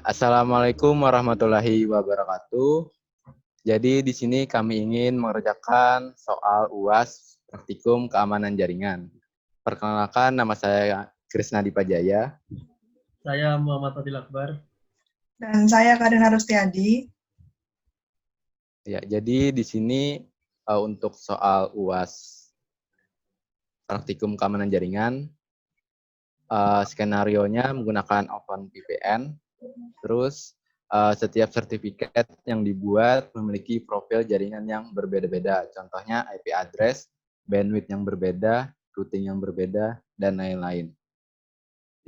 Assalamualaikum warahmatullahi wabarakatuh. Jadi di sini kami ingin mengerjakan soal UAS Praktikum Keamanan Jaringan. Perkenalkan, nama saya Krisna Dipajaya. Saya Muhammad Adil Akbar. Dan saya Karin Harustiadi. Ya, jadi di sini untuk soal UAS Praktikum Keamanan Jaringan, skenarionya menggunakan OpenVPN. Terus setiap sertifikat yang dibuat memiliki profil jaringan yang berbeda-beda. Contohnya IP address, bandwidth yang berbeda, routing yang berbeda, dan lain-lain.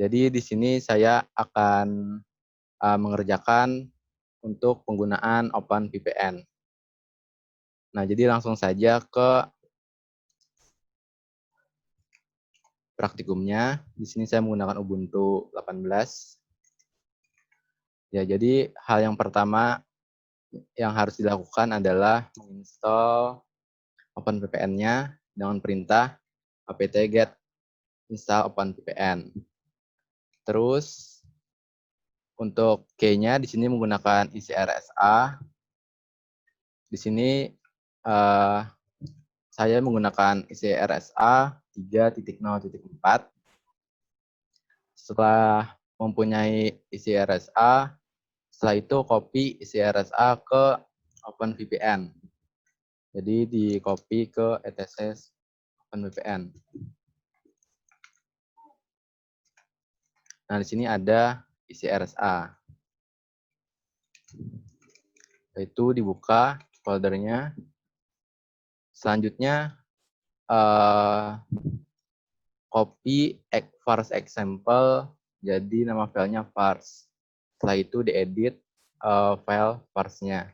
Jadi di sini saya akan mengerjakan untuk penggunaan OpenVPN. Nah, jadi langsung saja ke praktikumnya. Di sini saya menggunakan Ubuntu 18. Ya, jadi hal yang pertama yang harus dilakukan adalah menginstall OpenVPN-nya dengan perintah apt-get install OpenVPN. Terus untuk key-nya di sini menggunakan ICRSA. Di sini saya menggunakan ICRSA 3.0.4. Setelah mempunyai ICRSA, setelah itu copy ICRSA ke OpenVPN. Jadi di copy ke etc OpenVPN. Nah, di sini ada ICRSA. Itu dibuka foldernya. Selanjutnya copy vars example, jadi nama filenya vars. Setelah itu diedit file vars-nya.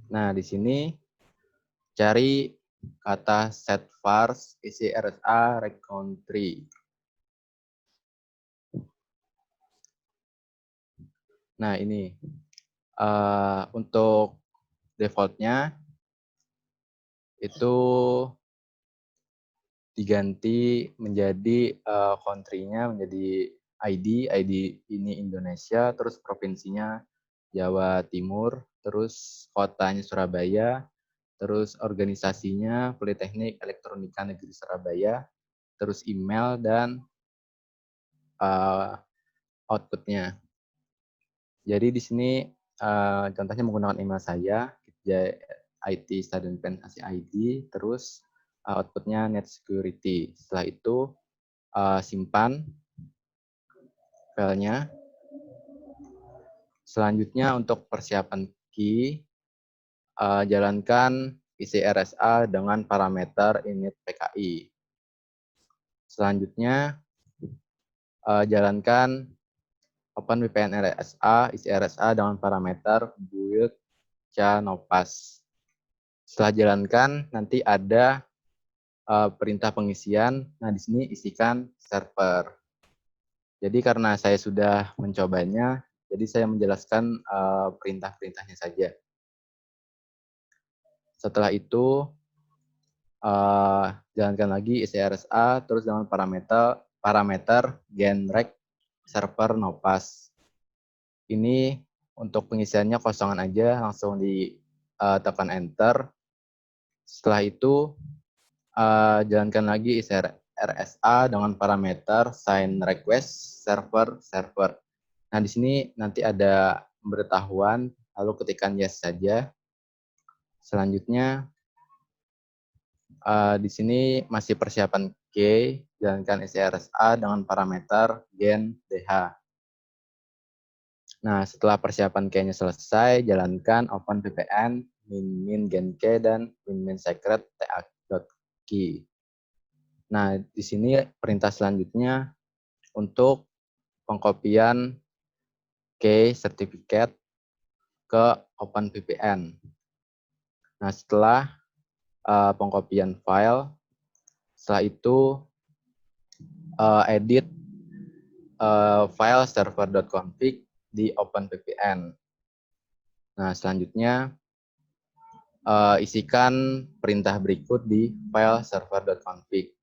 Nah, di sini cari kata set vars ICRSA rec country. Nah, ini untuk defaultnya itu diganti menjadi country-nya menjadi ID ini Indonesia, terus provinsinya Jawa Timur, terus kotanya Surabaya, terus organisasinya Politeknik Elektronika Negeri Surabaya, terus email dan output-nya. Jadi di sini contohnya menggunakan email saya, IT Student Pen ID, terus output-nya net security. Setelah itu simpan filenya. Selanjutnya untuk persiapan key, jalankan ICRSA dengan parameter init PKI. Selanjutnya jalankan OpenVPN RSA, ICRSA dengan parameter build ca-nopas. Setelah jalankan, nanti ada perintah pengisian. Nah, di sini isikan server. Jadi karena saya sudah mencobanya, jadi saya menjelaskan perintah-perintahnya saja. Setelah itu, jalankan lagi ICRSA, terus dengan parameter genrec server nopas. Ini untuk pengisiannya kosongan aja, langsung ditekan enter. Setelah itu, jalankan lagi ICRSA dengan parameter sign request server. Nah, di sini nanti ada pemberitahuan, lalu ketikkan yes saja. Selanjutnya, di sini masih persiapan key, jalankan ICRSA dengan parameter gen dh. Nah, setelah persiapan key-nya selesai, jalankan OpenVPN min gen key dan min secret ta.key. Nah, di sini perintah selanjutnya untuk pengkopian key sertifikat ke OpenVPN. Nah, setelah pengkopian file, setelah itu edit file server.config di OpenVPN. Nah, selanjutnya isikan perintah berikut di file server.config.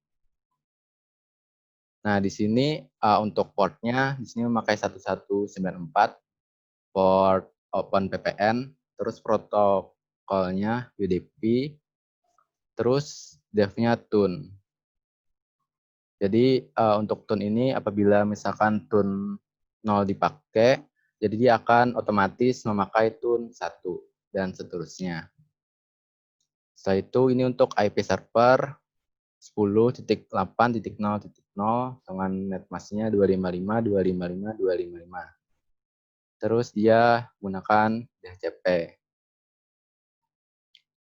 Nah, di sini untuk portnya, di sini memakai 1194 port OpenVPN, terus protokolnya UDP, terus devnya tune. Jadi untuk tune ini apabila misalkan tune 0 dipakai, jadi dia akan otomatis memakai tune 1 dan seterusnya. Setelah itu ini untuk IP server 10.8.0.0 dengan netmasknya 255.255.255. Terus dia gunakan DHCP.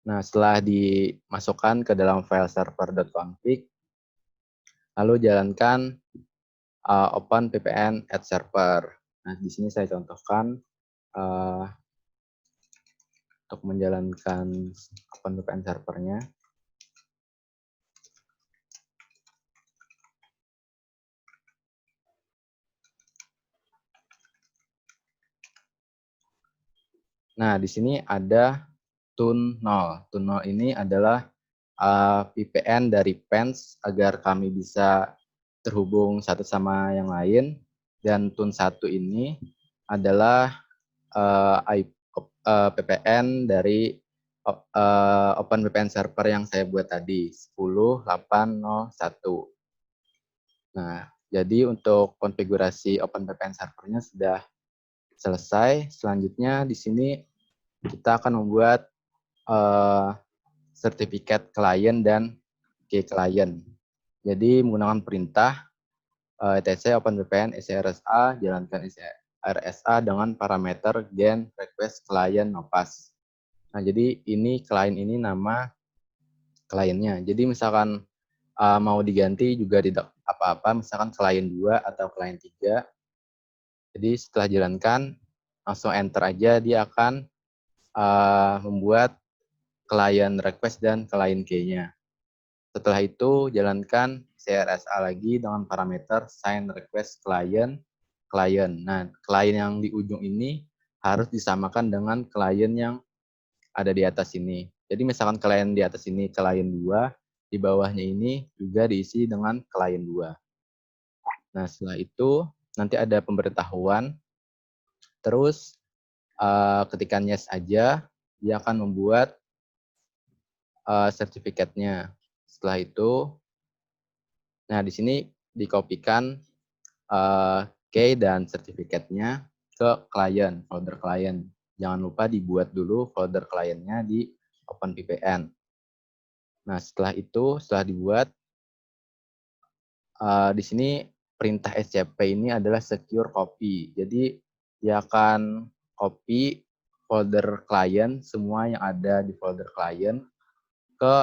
Nah, setelah dimasukkan ke dalam file server.config, lalu jalankan OpenVPN add server. Nah, di sini saya contohkan untuk menjalankan OpenVPN servernya. Nah, di sini ada tune 0. Tune 0 ini adalah VPN dari PENS agar kami bisa terhubung satu sama yang lain. Dan tune 1 ini adalah VPN dari OpenVPN server yang saya buat tadi, 10.8.0.1. Nah, jadi untuk konfigurasi OpenVPN servernya sudah selesai. Selanjutnya di sini kita akan membuat sertifikat klien dan key klien. Jadi menggunakan perintah etc OpenVPN ECRSA, jalankan ECRSA dengan parameter gen request client nopas. Nah, jadi ini klien ini nama kliennya. Jadi misalkan mau diganti juga tidak apa-apa, misalkan klien 2 atau klien 3. Jadi setelah jalankan, langsung enter aja, dia akan membuat klien request dan klien key-nya. Setelah itu, jalankan CRSA lagi dengan parameter sign request client. Nah, klien yang di ujung ini harus disamakan dengan klien yang ada di atas ini. Jadi misalkan klien di atas ini klien 2, di bawahnya ini juga diisi dengan klien 2. Nah, setelah itu nanti ada pemberitahuan. Terus ketikkan yes aja, dia akan membuat sertifikatnya. Setelah itu, nah di sini dikopikan key dan sertifikatnya ke klien, folder klien. Jangan lupa dibuat dulu folder kliennya di OpenVPN. Nah, setelah itu, setelah dibuat, di sini perintah SCP ini adalah secure copy. Jadi, dia akan copy folder klien, semua yang ada di folder klien ke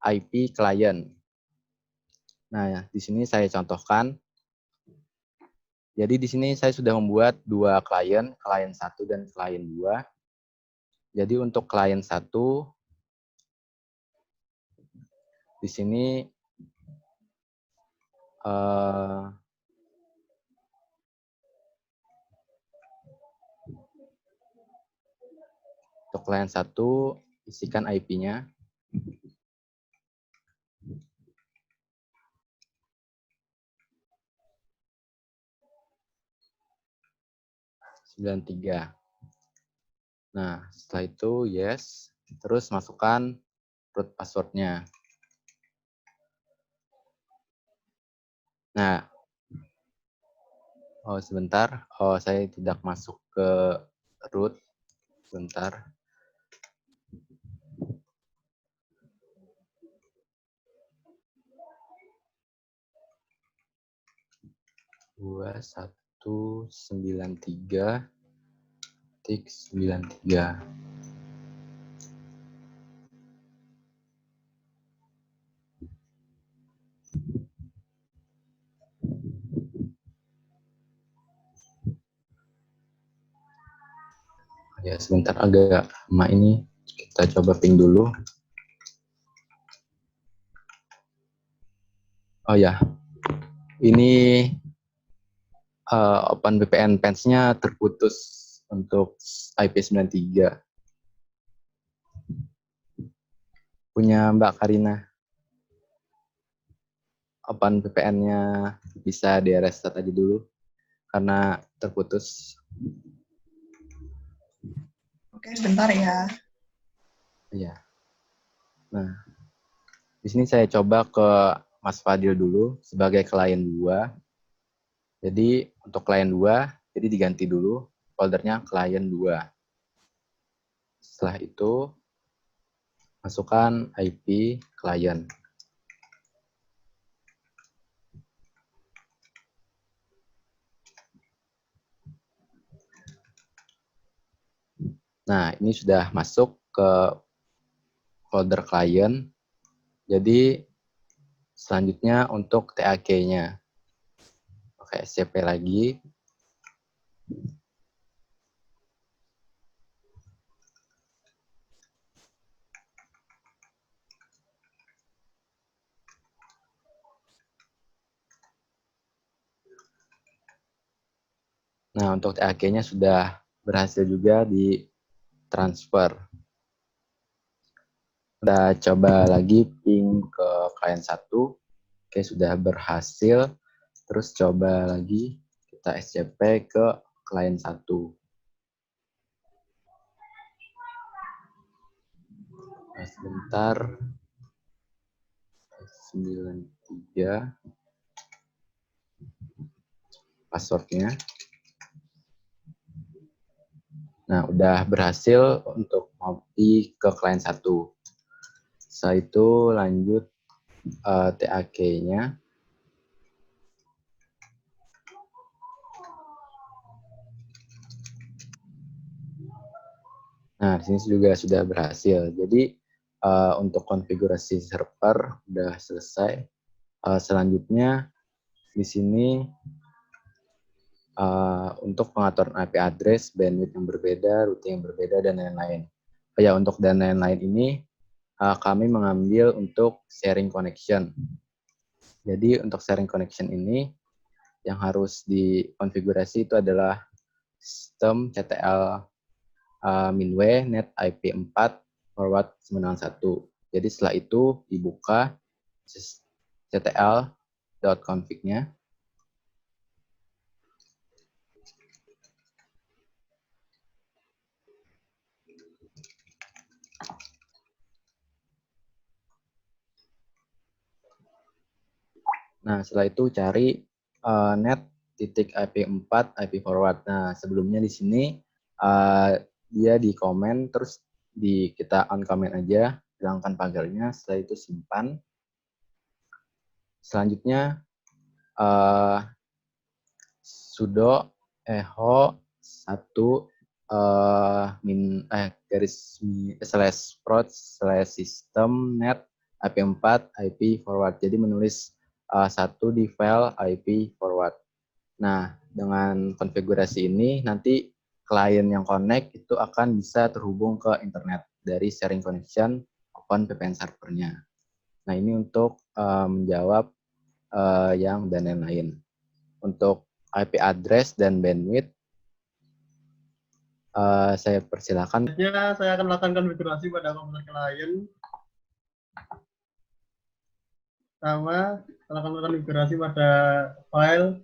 IP klien. Nah, di sini saya contohkan. Jadi di sini saya sudah membuat 2 klien 1 dan klien 2. Jadi untuk klien 1 di sini untuk klien 1 isikan IP-nya. Nah, setelah itu yes, terus masukkan root password-nya. Nah, sebentar, saya tidak masuk ke root, sebentar. Dua 193.93. Ya, sebentar agak lama ini. Kita coba ping dulu. Oh ya, ini OpenVPN Pants-nya terputus untuk IP93. Punya Mbak Karina. OpenVPN-nya bisa di-restart aja dulu karena terputus. Oke, sebentar ya. Iya. Nah, di sini saya coba ke Mas Fadil dulu sebagai klien 2. Jadi untuk klien 2, jadi diganti dulu foldernya klien 2. Setelah itu masukkan IP klien. Nah, ini sudah masuk ke folder klien. Jadi selanjutnya untuk TAK-nya. Oke, SCP lagi. Nah, untuk TAK-nya sudah berhasil juga di transfer. Udah coba lagi ping ke klien 1. Oke, sudah berhasil. Terus coba lagi kita SCP ke klien 1. Nah, sebentar. 93 passwordnya. Nah, udah berhasil untuk copy ke klien 1. Setelah itu lanjut TAK-nya. Nah, di sini juga sudah berhasil. Jadi untuk konfigurasi server udah selesai. Selanjutnya di sini untuk pengaturan IP address, bandwidth yang berbeda, routing yang berbeda, dan lain-lain. Ya, untuk dan lain-lain ini kami mengambil untuk sharing connection. Jadi untuk sharing connection ini yang harus dikonfigurasi itu adalah sistem CTL minway net IP 4 forward 901. Jadi setelah itu dibuka ctl.config-nya. Nah, setelah itu cari net titik IP 4 IP forward. Nah, sebelumnya di sini dia di komen, terus kita on comment aja, hilangkan pagarnya, setelah itu simpan. Selanjutnya sudo echo 1 /prot/system net IP 4 IP forward. Jadi menulis 1 di file IP forward. Nah, dengan konfigurasi ini nanti klien yang connect itu akan bisa terhubung ke internet dari sharing connection OpenVPN servernya. Nah, ini untuk menjawab yang dan lain-lain. Untuk IP address dan bandwidth, saya persilakan. Saya akan melakukan konfigurasi pada komputer klien. Pertama, saya akan melakukan konfigurasi pada file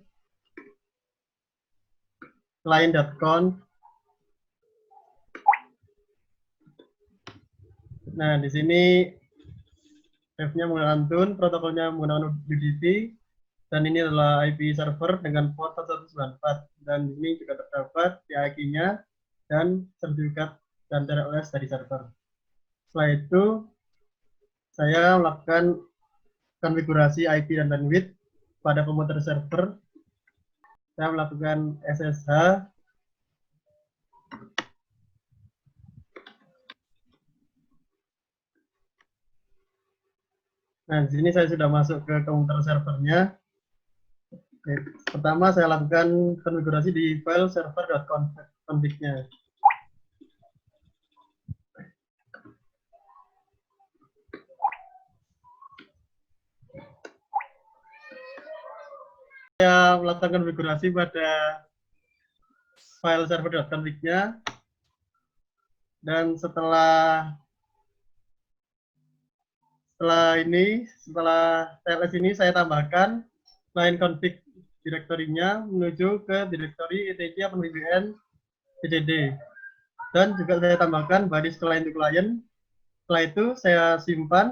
client.conf. Nah, di sini ref-nya menggunakan tune, protokolnya menggunakan UDP, dan ini adalah IP server dengan port 194. Dan ini juga terdapat TAK-nya dan sertifikat dan TLS dari server. Setelah itu, saya melakukan konfigurasi IP dan bandwidth pada komputer server. Saya melakukan SSH. Nah, di sini saya sudah masuk ke komputer servernya. Oke, pertama saya lakukan konfigurasi di file server.config-nya. Saya melakukan konfigurasi pada file server.config-nya, dan setelah TLS ini saya tambahkan client config direktorinya menuju ke direktori etc OpenVPN cdd, dan juga saya tambahkan baris client to client. Setelah itu saya simpan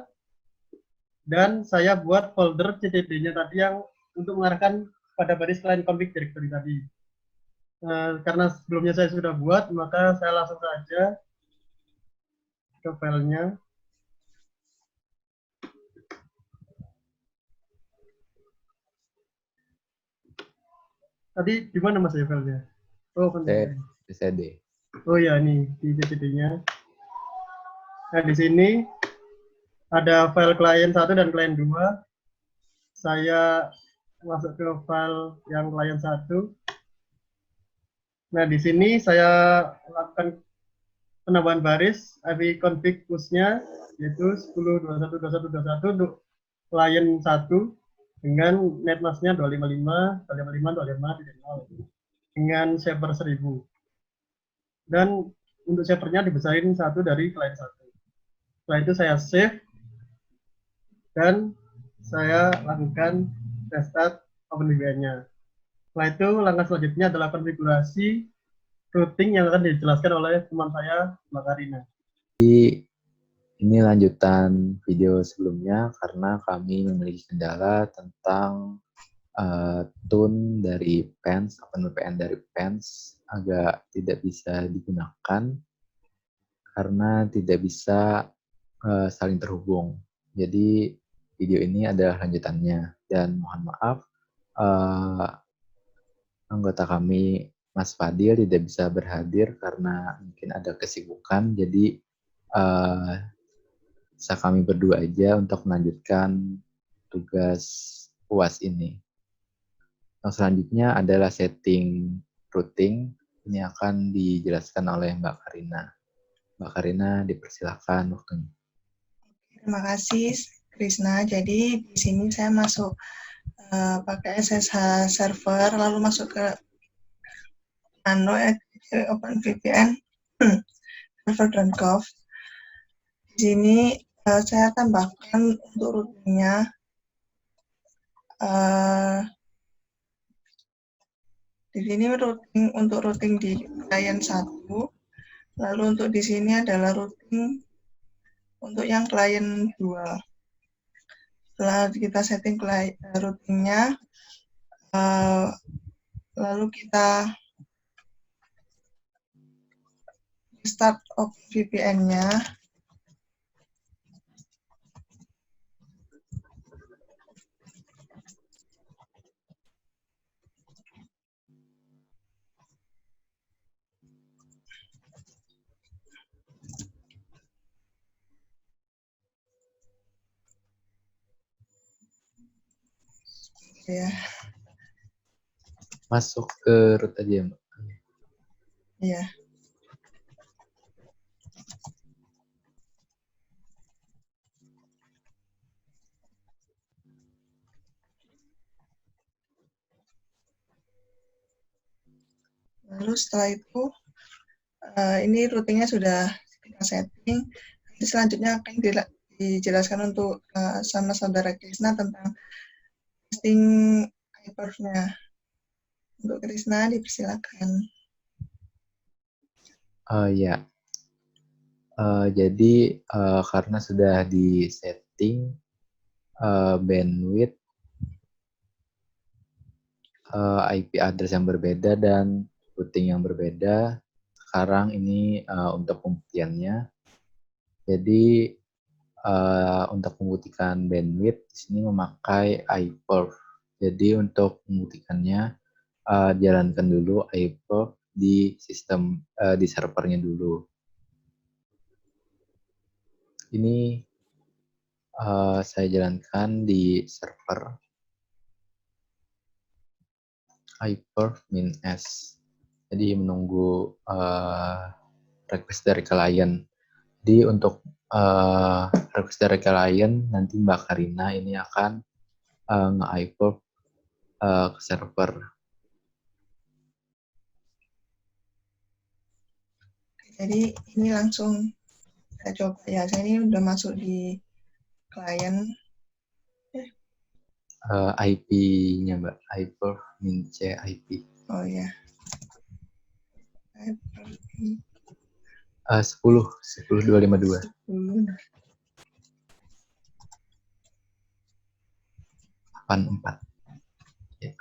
dan saya buat folder cdd-nya tadi yang untuk mengarahkan pada baris client config directory tadi. Karena sebelumnya saya sudah buat, maka saya langsung saja ke filenya. Tadi di mana Mas ya filenya? Oh, CD. Oh ya, ini di cdd-nya. Nah, di sini ada file client 1 dan client 2. Saya masuk ke file yang client 1. Nah, di sini saya lakukan penambahan baris IP config push-nya, yaitu 10.21.21.21 untuk client 1 dengan netmask-nya 255.255.255.0 dengan server 1000. Dan untuk servernya dibesarin 1 dari client 1. Setelah itu saya save dan saya lakukan restart OpenVPN-nya. Setelah itu langkah selanjutnya adalah konfigurasi routing yang akan dijelaskan oleh teman saya, Mbak Karina. Ini lanjutan video sebelumnya karena kami memiliki kendala tentang tune dari PANS, OpenVPN dari PANS agak tidak bisa digunakan karena tidak bisa saling terhubung. Jadi video ini adalah lanjutannya, dan mohon maaf anggota kami Mas Fadil tidak bisa berhadir karena mungkin ada kesibukan. Jadi bisa kami berdua aja untuk melanjutkan tugas UAS ini. Yang selanjutnya adalah setting routing. Ini akan dijelaskan oleh Mbak Karina. Mbak Karina, dipersilakan waktunya. Terima kasih, Krisna. Jadi di sini saya masuk pakai SSH server, lalu masuk ke OpenVPN server.conf. Di sini saya tambahkan untuk routingnya. Di sini untuk routing di client 1, lalu untuk di sini adalah routing untuk yang client 2. Setelah kita setting routingnya, lalu kita start OpenVPN-nya. Ya. Masuk ke root aja, Mbak. Iya. Lalu setelah itu, ini routingnya sudah kita setting. Nanti selanjutnya akan dijelaskan untuk sama saudara Krisna tentang testing hyperv-nya. Untuk Krisna, dipersilakan. Ya. Jadi karena sudah di setting bandwidth, IP address yang berbeda dan routing yang berbeda, sekarang ini untuk pembuktiannya. Jadi untuk membuktikan bandwidth di sini memakai iPerf. Jadi untuk membuktikannya jalankan dulu iPerf di sistem di servernya dulu. Ini saya jalankan di server iPerf-s. Jadi menunggu request dari klien. Jadi untuk request dari klien, nanti Mbak Karina ini akan nge-iPerf ke server. Jadi ini langsung saya coba ya. Saya ini udah masuk di klien. IP-nya Mbak, hypermince IP. Oh ya. 10252. 10. 84. Ya.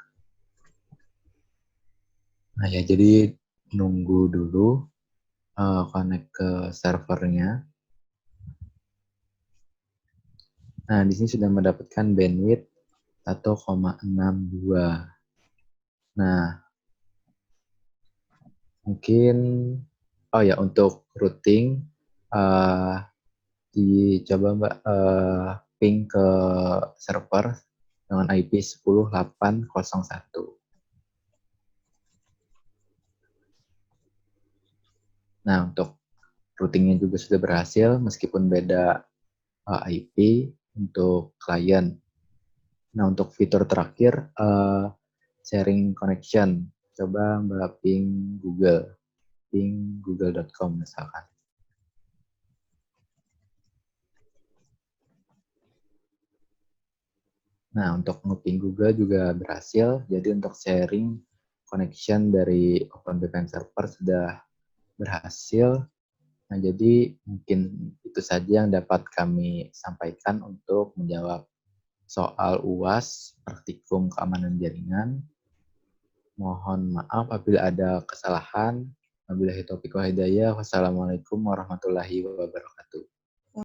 Nah ya, jadi nunggu dulu connect ke servernya. Nah, di sini sudah mendapatkan bandwidth 1,62. Nah, mungkin untuk routing dicoba Mbak ping ke server dengan IP 10801. Nah, untuk routingnya juga sudah berhasil meskipun beda IP untuk klien. Nah, untuk fitur terakhir sharing connection. Coba Mbak ping Google. Ping google.com misalkan. Nah, untuk nge-ping Google juga berhasil. Jadi untuk sharing connection dari OpenVPN server sudah berhasil. Nah, jadi mungkin itu saja yang dapat kami sampaikan untuk menjawab soal UAS praktikum keamanan jaringan. Mohon maaf apabila ada kesalahan. Wabillahi taufiq wal hidayah. Wassalamualaikum warahmatullahi wabarakatuh.